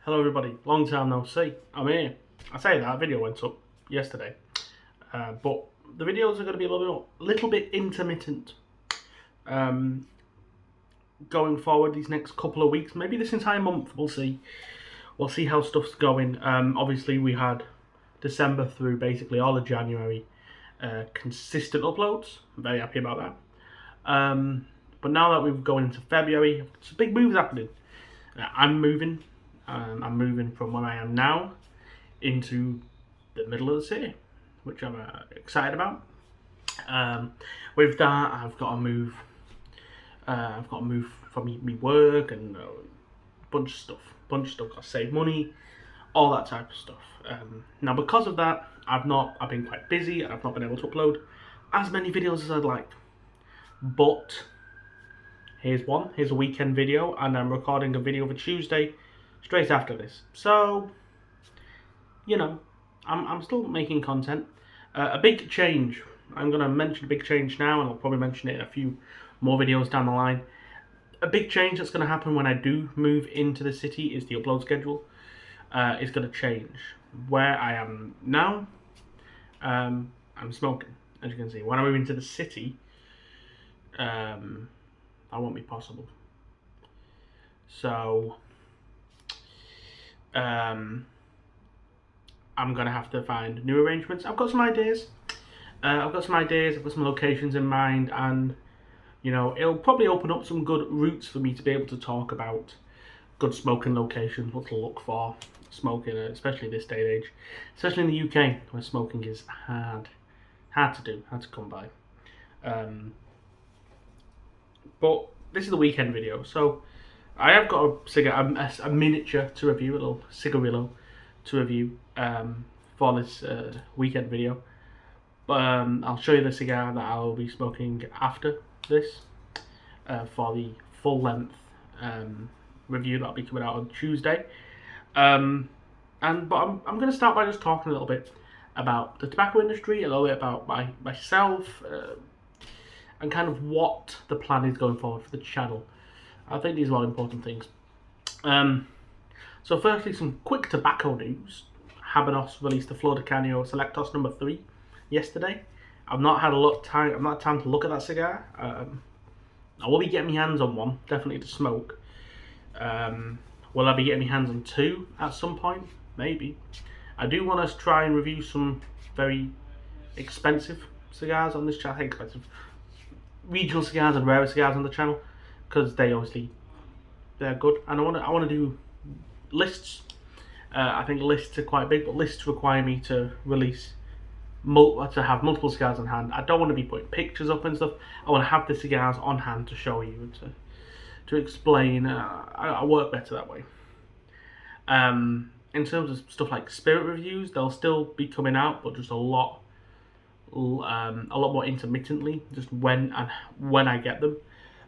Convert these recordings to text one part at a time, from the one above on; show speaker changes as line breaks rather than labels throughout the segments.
Hello everybody, long time no see. I'm here. I say that video went up yesterday, but the videos are going to be a little bit intermittent going forward these next couple of weeks, maybe this entire month. We'll see. We'll see how stuff's going. Obviously, we had December through basically all of January consistent uploads. I'm very happy about that. But now that we're going into February, some big moves happening. I'm moving. I'm moving from where I am now into the middle of the city, which I'm excited about. With that, I've got to move. I've got to move from me work and a bunch of stuff. Got to save money, all that type of stuff. Now, because of that, I've been quite busy and I've not been able to upload as many videos as I'd like. But here's one. Here's a weekend video, and I'm recording a video for Tuesday, straight after this. So, you know, I'm still making content. A big change. I'm going to mention a big change now, and I'll probably mention it in a few more videos down the line. A big change that's going to happen when I do move into the city is the upload schedule. It's going to change. Where I am now, I'm smoking, as you can see. When I move into the city, that won't be possible. So, I'm going to have to find new arrangements. I've got some ideas. I've got some locations in mind, and you know, it'll probably open up some good routes for me to be able to talk about good smoking locations, what to look for smoking, especially this day and age, especially in the UK where smoking is hard to do, hard to come by. But this is the weekend video, so I have got a cigar, a miniature to review, a little Cigarillo to review for this weekend video. But I'll show you the cigar that I'll be smoking after this for the full length review that'll be coming out on Tuesday. But I'm going to start by just talking a little bit about the tobacco industry, a little bit about myself, and kind of what the plan is going forward for the channel. I think these are all important things. So firstly, some quick tobacco news. Habanos released the Flor de Canio Selectos number 3 yesterday. I've not had time to look at that cigar. I will be getting my hands on one, definitely to smoke. Will I be getting my hands on 2 at some point? Maybe. I do want to try and review some very expensive cigars on this channel. Expensive regional cigars and rarer cigars on the channel, because they're good. And I want to do lists. I think lists are quite big, but lists require me to release to have multiple cigars on hand. I don't want to be putting pictures up and stuff. I want to have the cigars on hand to show you and to explain. I work better that way. In terms of stuff like spirit reviews, they'll still be coming out, but just a lot more intermittently, just when I get them.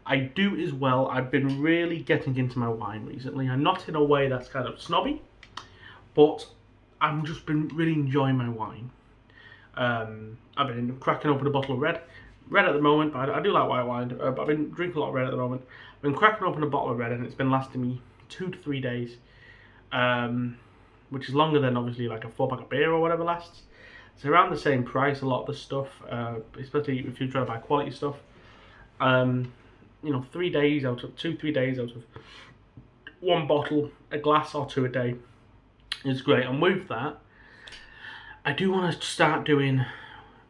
I do as well. I've been really getting into my wine recently, and not in a way that's kind of snobby, but I've just been really enjoying my wine. I've been cracking open a bottle of red at the moment, but I do like white wine. But I've been drinking a lot of red at the moment. I've been cracking open a bottle of red, and it's been lasting me 2 to 3 days, which is longer than obviously like a 4-pack of beer or whatever lasts. It's around the same price, a lot of the stuff, especially if you try to buy quality stuff. You know, 3 days out of 2-3 days out of one bottle, a glass or 2 a day is great. And with that, I do want to start doing,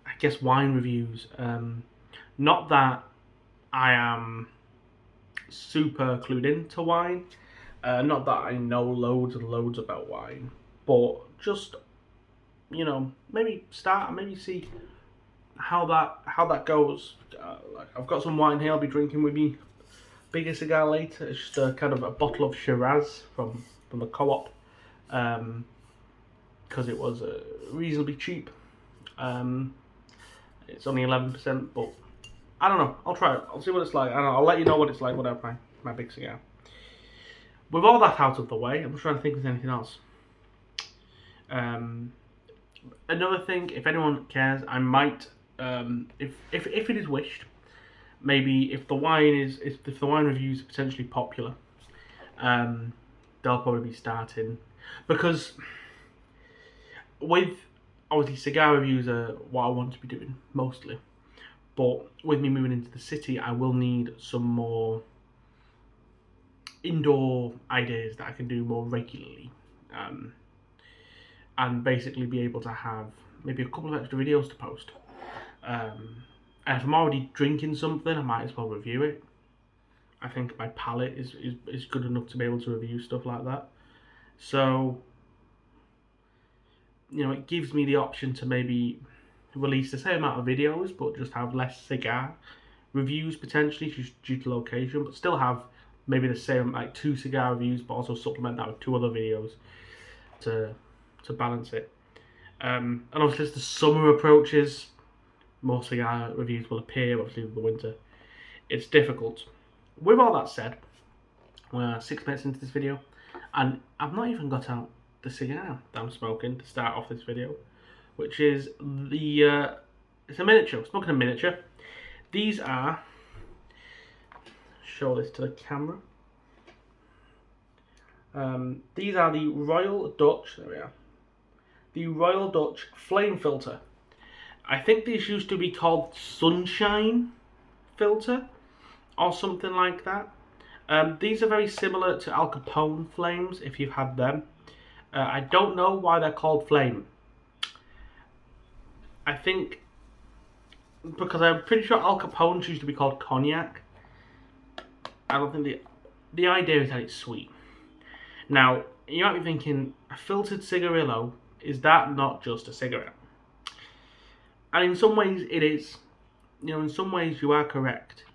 I guess, wine reviews. Not that I am super clued into wine, not that I know loads and loads about wine, but just, you know, maybe start and maybe see how that goes. Like, I've got some wine here I'll be drinking with me. Bigger cigar later. It's just a kind of a bottle of Shiraz from the co-op, because it was reasonably cheap. It's only 11%, but I don't know. I'll try it. I'll see what it's like. I'll let you know what it's like when I have my big cigar. With all that out of the way, I'm just trying to think of anything else. Another thing, if anyone cares, I might, if it is wished, maybe if the wine reviews are potentially popular, they'll probably be starting, because with obviously cigar reviews are what I want to be doing mostly, but with me moving into the city, I will need some more indoor ideas that I can do more regularly, and basically be able to have maybe a couple of extra videos to post. And if I'm already drinking something, I might as well review it. I think my palate is good enough to be able to review stuff like that. So, you know, it gives me the option to maybe release the same amount of videos, but just have less cigar reviews potentially, just due to location, but still have maybe the same, like 2 cigar reviews, but also supplement that with 2 other videos to balance it. And obviously as the summer approaches, more cigar reviews will appear, obviously with the winter. It's difficult. With all that said, we're 6 minutes into this video, and I've not even got out the cigar that I'm smoking to start off this video, which is the, it's a miniature. I'm smoking a miniature. These are, show this to the camera. These are the Royal Dutch, there we are, the Royal Dutch Flame Filter. I think these used to be called Sunshine Filter, or something like that. These are very similar to Al Capone flames, if you've had them. I don't know why they're called flame. I think because I'm pretty sure Al Capone's used to be called cognac. I don't think the idea is that it's sweet. Now, you might be thinking, a filtered cigarillo, is that not just a cigarette? And in some ways it is. You know, in some ways you are correct.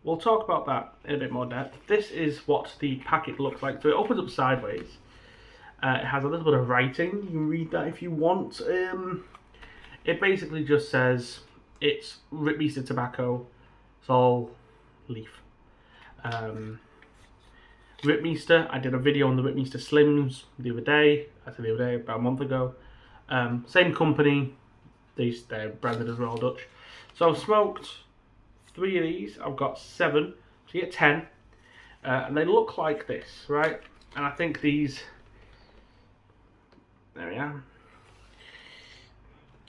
We'll talk about that in a bit more depth. This is what the packet looks like. So it opens up sideways. It has a little bit of writing. You can read that if you want. It basically just says it's Ripmeester tobacco. It's all leaf. Ripmeester, I did a video on the Ripmeester Slims the other day. I said the other day, about a month ago. Same company. They're branded as Royal Dutch. So I've smoked 3 of these. I've got 7. So you get 10. And they look like this, right? And I think these... There we are.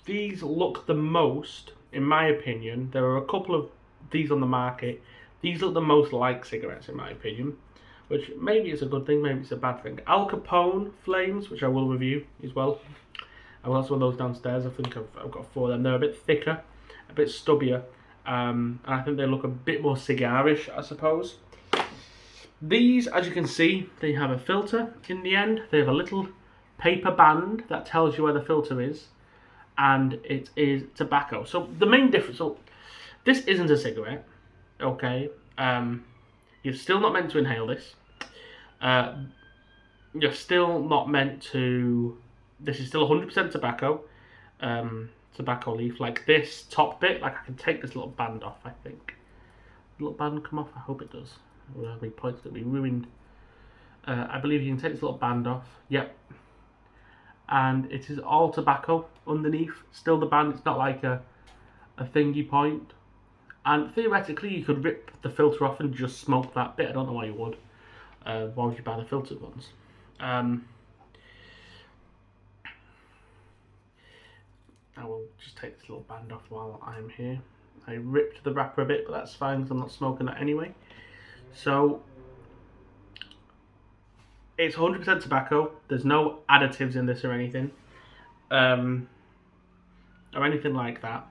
These look the most, in my opinion. There are a couple of these on the market. These look the most like cigarettes, in my opinion. Which maybe is a good thing, maybe it's a bad thing. Al Capone flames, which I will review as well. I've got some of those downstairs. I think I've got 4 of them. They're a bit thicker, a bit stubbier. And I think they look a bit more cigarish, I suppose. These, as you can see, they have a filter in the end. They have a little paper band that tells you where the filter is. And it is tobacco. So the main difference, so this isn't a cigarette, okay? You're still not meant to inhale this. You're still not meant to... This is still 100% tobacco. Tobacco leaf. Like this top bit, like I can take this little band off, I think. Little band come off? I hope it does. Well, my point's going to be ruined. I believe you can take this little band off. Yep. And it is all tobacco underneath. Still the band. It's not like a thingy point. And theoretically, you could rip the filter off and just smoke that bit. I don't know why you would. Why would you buy the filtered ones? I will just take this little band off while I'm here. I ripped the wrapper a bit, but that's fine because I'm not smoking that anyway. So, it's 100% tobacco. There's no additives in this or anything. Or anything like that.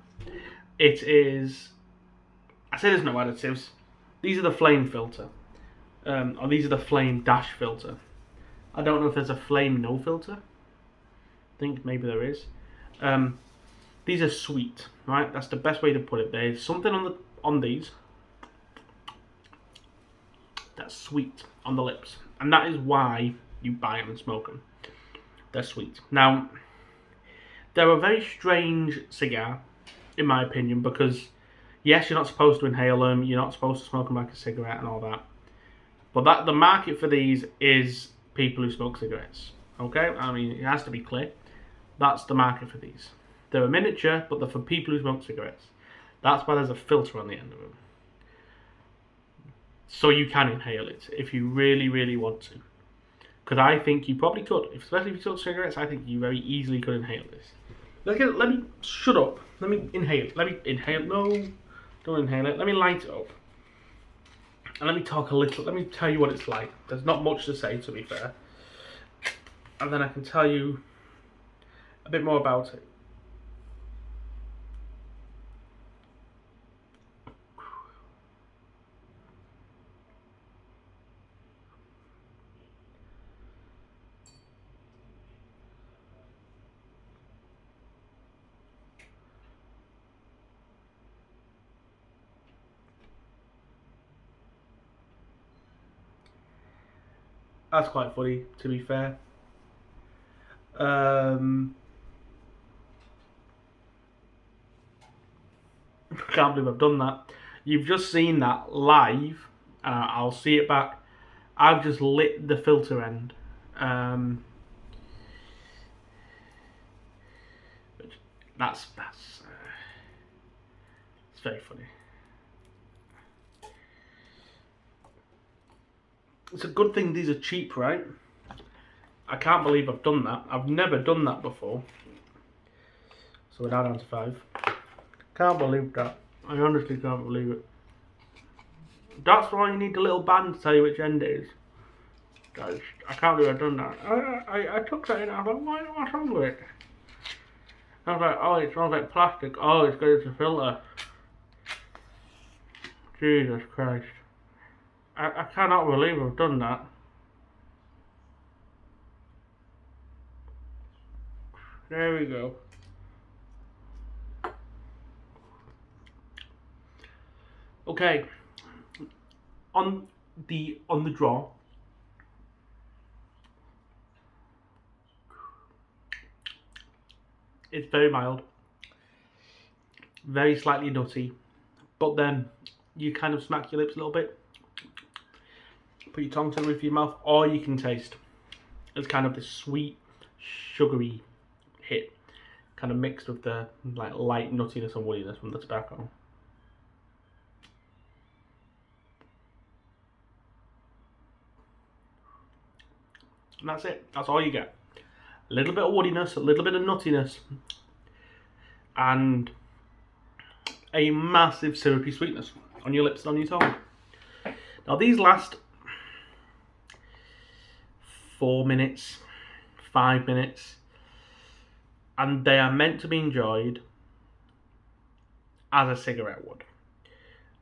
It is... I say there's no additives. These are the flame filter. Or these are the flame dash filter. I don't know if there's a flame no filter. I think maybe there is. These are sweet, right? That's the best way to put it. There's something on these that's sweet on the lips. And that is why you buy them and smoke them. They're sweet. Now, they're a very strange cigar, in my opinion, because yes, you're not supposed to inhale them, you're not supposed to smoke them like a cigarette and all that. But the market for these is people who smoke cigarettes. Okay? I mean, it has to be clear. That's the market for these. They're a miniature, but they're for people who smoke cigarettes. That's why there's a filter on the end of them. so you can inhale it if you really, really want to. Because I think you probably could, especially if you smoke cigarettes. I think you very easily could inhale this. Let me shut up. Let me inhale. Let me inhale. No, don't inhale it. Let me light it up. And let me talk a little. Let me tell you what it's like. There's not much to say, to be fair. And then I can tell you a bit more about it. That's quite funny, to be fair. I can't believe I've done that. You've just seen that live, and I'll see it back. I've just lit the filter end. That's it's very funny. It's a good thing these are cheap, right? I can't believe I've done that. I've never done that before. So we're now down to 5. Can't believe that. I honestly can't believe it. That's why you need the little band to tell you which end it is. Guys, I can't believe I've done that. I took that in and I was like, what's wrong with it? I was like, oh, it smells like plastic. Oh, it's because it's a filter. Jesus Christ. I cannot believe I've done that. There we go. Okay. On the draw. It's very mild. Very slightly nutty. But then you kind of smack your lips a little bit. Put your tongue to the roof of your mouth, or you can taste. It's kind of this sweet, sugary hit, kind of mixed with the like light nuttiness and woodiness from the tobacco. And that's it. That's all you get. A little bit of woodiness, a little bit of nuttiness, and a massive syrupy sweetness on your lips and on your tongue. Now these last 4 minutes, 5 minutes, and they are meant to be enjoyed as a cigarette would.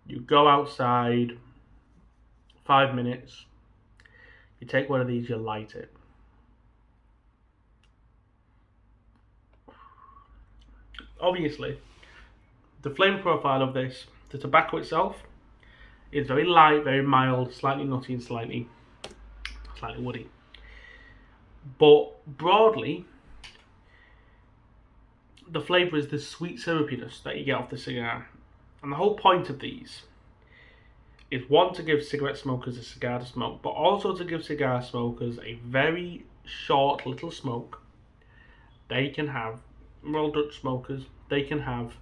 You go outside, 5 minutes, you take one of these, you light it. Obviously, the flavour profile of this, the tobacco itself, is very light, very mild, slightly nutty and slightly woody. But broadly, the flavour is the sweet syrupiness that you get off the cigar. And the whole point of these is, one, to give cigarette smokers a cigar to smoke, but also to give cigar smokers a very short little smoke they can have, Royal Dutch smokers, they can have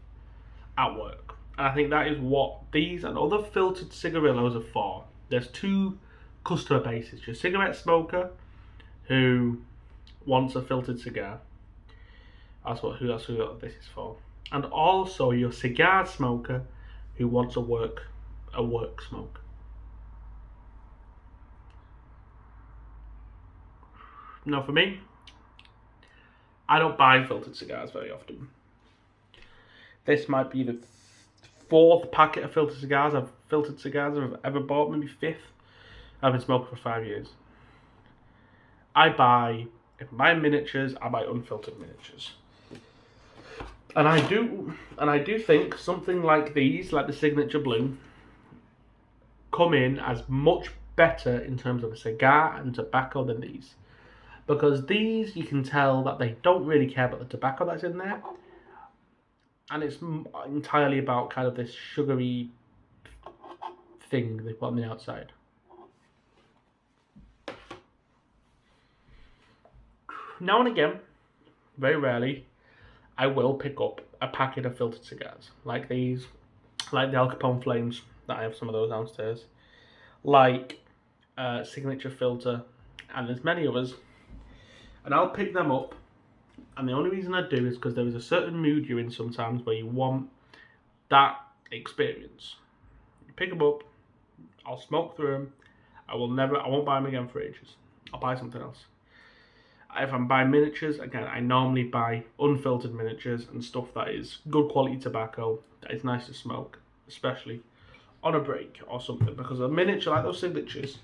at work. And I think that is what these and other filtered cigarillos are for. There's two customer bases: your cigarette smoker who wants a filtered cigar. That's who this is for. And also your cigar smoker who wants a work smoke. Now for me, I don't buy filtered cigars very often. This might be the 4th packet of filtered cigars I've ever bought, maybe 5th. I've been smoking for 5 years. If I'm buying miniatures, I buy unfiltered miniatures. And I do think something like these, like the Signature Blue, come in as much better in terms of a cigar and tobacco than these. Because these, you can tell that they don't really care about the tobacco that's in there. And it's entirely about kind of this sugary thing they put on the outside. Now and again, very rarely, I will pick up a packet of filtered cigars. Like these, like the Al Capone Flames, that I have some of those downstairs. like Signature Filter, and there's many others, and I'll pick them up. And the only reason I do is because there is a certain mood you're in sometimes where you want that experience. You pick them up, I'll smoke through them. I won't buy them again for ages. I'll buy something else. If I'm buying miniatures, again, I normally buy unfiltered miniatures and stuff that is good quality tobacco, that is nice to smoke, especially on a break or something. Because a miniature like those Signatures,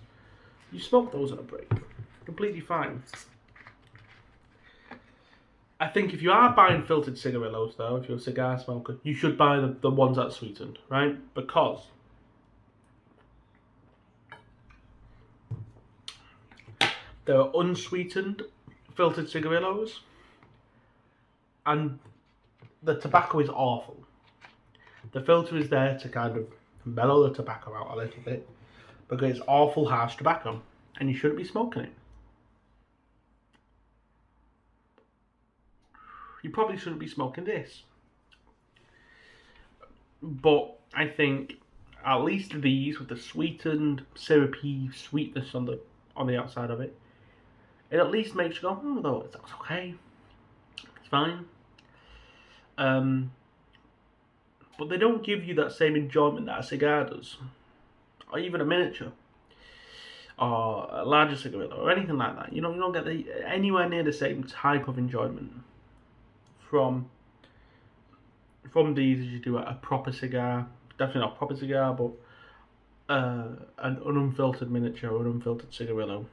you smoke those on a break, completely fine. I think if you are buying filtered cigarillos, though, if you're a cigar smoker, you should buy the ones that are sweetened, right? Because there are unsweetened filtered cigarillos, and the tobacco is awful. The filter is there to kind of mellow the tobacco out a little bit, because it's awful harsh tobacco, and you shouldn't be smoking it. You probably shouldn't be smoking this. But I think at least these, with the sweetened, syrupy sweetness on the outside of it, it at least makes you go, oh, though, it's okay. It's fine. But they don't give you that same enjoyment that a cigar does. Or even a miniature. Or a larger cigarillo, or anything like that. You don't get anywhere near the same type of enjoyment from these as you do a proper cigar. Definitely not a proper cigar, but an unfiltered miniature or an unfiltered cigarillo.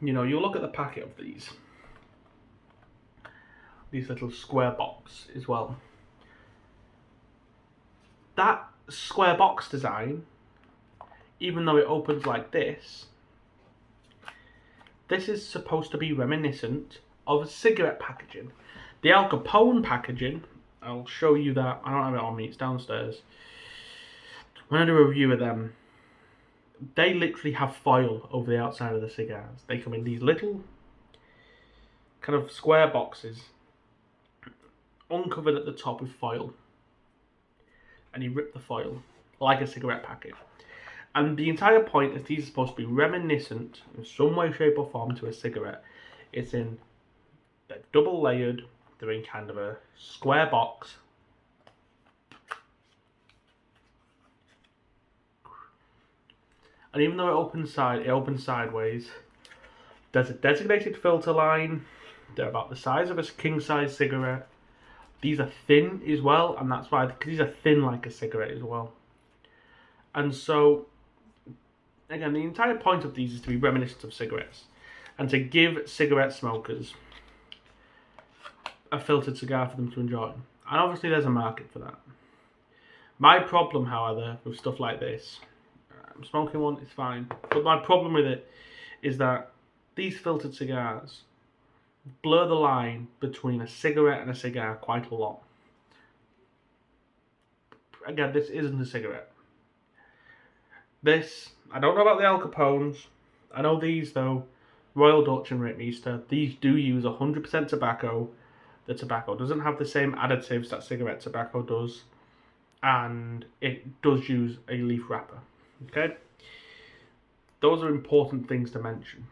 You look at the packet of these little square box as well. That square box design, even though it opens like this is supposed to be reminiscent of cigarette packaging. The Al Capone packaging, I'll show you that. I don't have it on me, it's downstairs. When I do a review of them, they literally have foil over the outside of the cigars. They come in these little kind of square boxes, uncovered at the top with foil. And you rip the foil like a cigarette packet. And the entire point is these are supposed to be reminiscent in some way, shape or form to a cigarette. They're double layered, they're in kind of a square box. And even though it opens sideways, there's a designated filter line. They're about the size of a king size cigarette. These are thin as well, and that's why, because these are thin like a cigarette as well. And so, again, the entire point of these is to be reminiscent of cigarettes and to give cigarette smokers a filtered cigar for them to enjoy. And obviously there's a market for that. My problem, however, with stuff like this, I'm smoking one, it's fine, but my problem with it is that these filtered cigars blur the line between a cigarette and a cigar quite a lot. Again, this isn't a cigarette. I don't know about the Al Capones. I know these though, Royal Dutch and Ritmeester, these do use 100% tobacco. The tobacco doesn't have the same additives that cigarette tobacco does, and it does use a leaf wrapper. Okay? Those are important things to mention.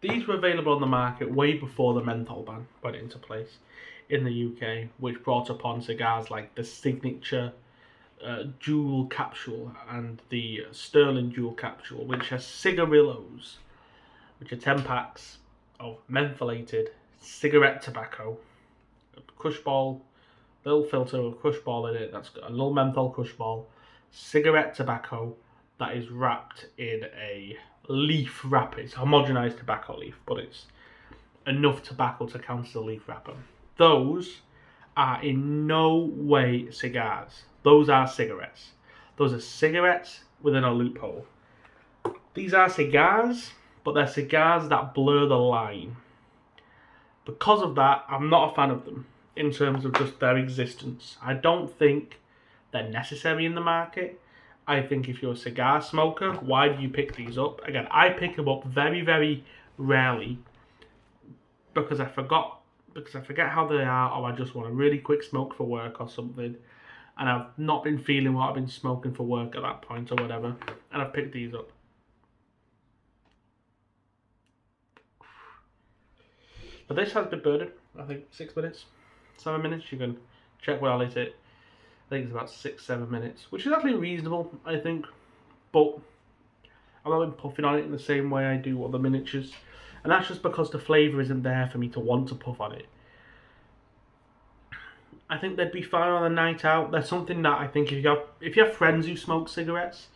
These were available on the market way before the menthol ban went into place in the UK, which brought upon cigars like the Signature Jewel Capsule and the Sterling Jewel Capsule, which are cigarillos, which are 10 packs of mentholated cigarette tobacco, a crush ball, little filter with a crush ball in it, that's got a little menthol crush ball, cigarette tobacco that is wrapped in a leaf wrapper. It's homogenized tobacco leaf, but it's enough tobacco to count as a leaf wrapper. Those are in no way cigars. Those are cigarettes. Those are cigarettes within a loophole. These are cigars, but they're cigars that blur the line. Because of that, I'm not a fan of them in terms of just their existence. I don't think they're necessary in the market. I think if you're a cigar smoker, why do you pick these up? Again, I pick them up very, very rarely because I forgot because I forget how they are, or I just want a really quick smoke for work or something, and I've not been feeling what I've been smoking for work at that point or whatever, and I've picked these up. But this has been burning, I think 6 minutes, 7 minutes. You can check where I lit it. I think it's about 6-7 minutes, which is actually reasonable, I think. But I've not been puffing on it in the same way I do other miniatures, and that's just because the flavour isn't there for me to want to puff on it. I think they'd be fine on a night out. There's something that I think if you have friends who smoke cigarettes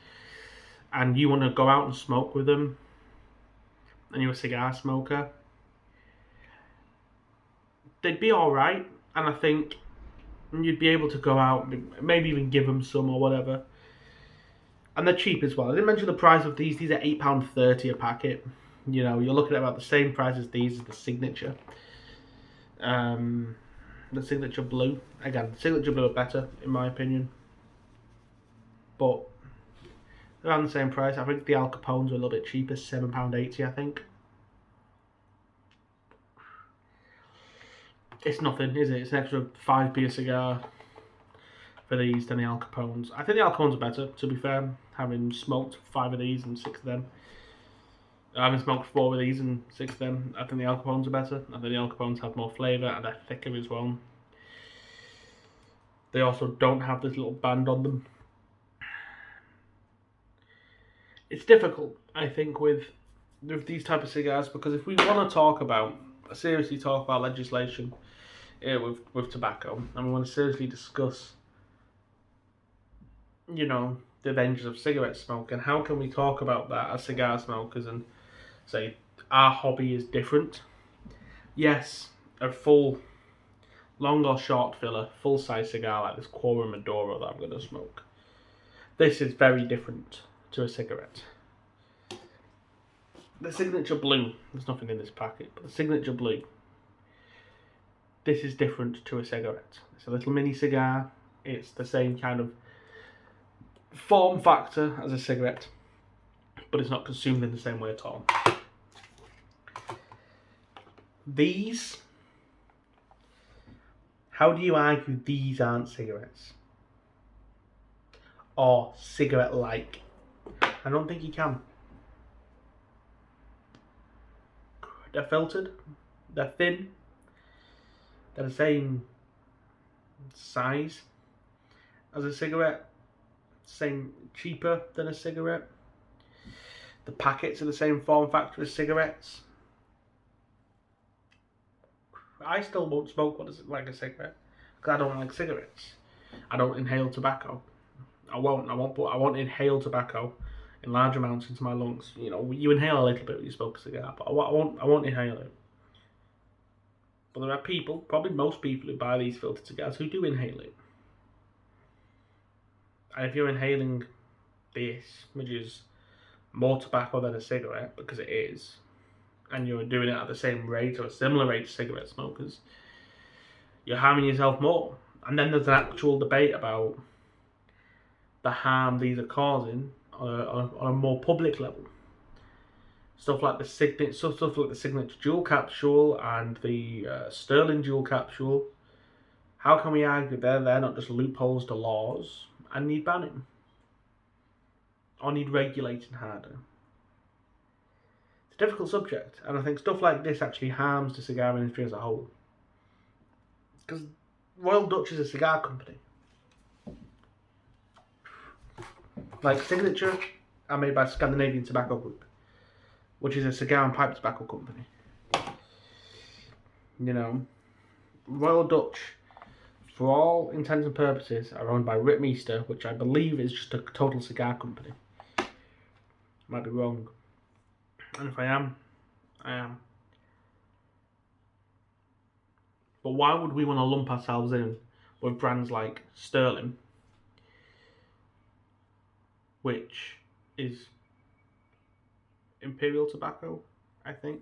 and you want to go out and smoke with them, and you're a cigar smoker, they'd be all right. And I think you'd be able to go out, maybe even give them some or whatever. And they're cheap as well. I didn't mention the price of these. These are £8.30 a packet. You know, you're looking at about the same price as these, as the Signature. The Signature Blue. Again, the Signature Blue are better, in my opinion. But around the same price. I think the Al Capones are a little bit cheaper, £7.80, I think. It's nothing, is it? It's an extra 5p a cigar for these than the Al Capones. I think the Al Capones are better, to be fair, having smoked 5 of these and 6 of them. Having smoked 4 of these and 6 of them, I think the Al Capones are better. I think the Al Capones have more flavour and they're thicker as well. They also don't have this little band on them. It's difficult, I think, with these type of cigars, because if we want to seriously talk about legislation with tobacco, and we want to seriously discuss, you know, the dangers of cigarette smoke, and how can we talk about that as cigar smokers and say our hobby is different? Yes, a full, long or short filler, full-size cigar like this Cuoro Maduro that I'm going to smoke, this is very different to a cigarette. The Signature Blue, there's nothing in this packet, but the Signature Blue, this is different to a cigarette. It's a little mini cigar. It's the same kind of form factor as a cigarette, but it's not consumed in the same way at all. These, how do you argue these aren't cigarettes? Or cigarette-like? I don't think you can. They're filtered, they're thin, they're the same size as a cigarette, cheaper than a cigarette. The packets are the same form factor as cigarettes. I still won't smoke what is like a cigarette because I don't like cigarettes. I don't inhale tobacco. I won't inhale tobacco in large amounts into my lungs. You know, you inhale a little bit when you smoke a cigar, but I won't inhale it. But there are people, probably most people who buy these filtered cigars, who do inhale it. And if you're inhaling this, which is more tobacco than a cigarette, because it is, and you're doing it at the same rate or a similar rate to cigarette smokers, you're harming yourself more. And then there's an actual debate about the harm these are causing on a more public level. Stuff like the Signature Jewel Capsule and the Sterling Jewel Capsule. How can we argue they're not just loopholes to laws and need banning? Or need regulating harder? It's a difficult subject, and I think stuff like this actually harms the cigar industry as a whole. Because Royal Dutch is a cigar company. Like Signature are made by Scandinavian Tobacco Group, which is a cigar and pipe tobacco company. You know, Royal Dutch, for all intents and purposes, are owned by Ritmeester, which I believe is just a total cigar company. Might be wrong. And if I am, I am. But why would we want to lump ourselves in with brands like Sterling, which is Imperial Tobacco, I think,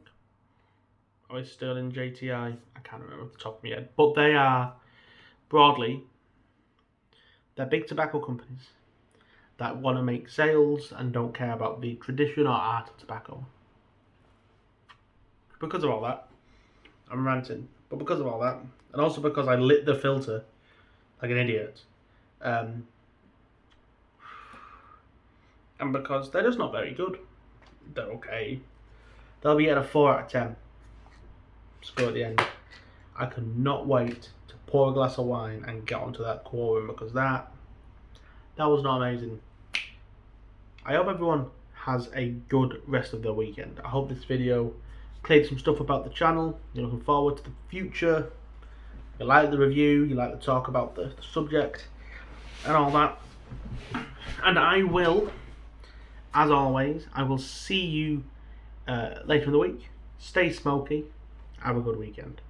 or is Sterling JTI? I can't remember off the top of my head. But they are, broadly, they're big tobacco companies that want to make sales and don't care about the tradition or art of tobacco. Because of all that, I'm ranting. But because of all that, and also because I lit the filter like an idiot, and because they're just not very good. They're okay. They'll be at a 4 out of 10. Score at the end. I cannot wait to pour a glass of wine and get onto that quorum, because that was not amazing. I hope everyone has a good rest of their weekend. I hope this video cleared some stuff about the channel. You're looking forward to the future. You like the review, you like to talk about the subject and all that. And I will, as always, I will see you later in the week. Stay smoky. Have a good weekend.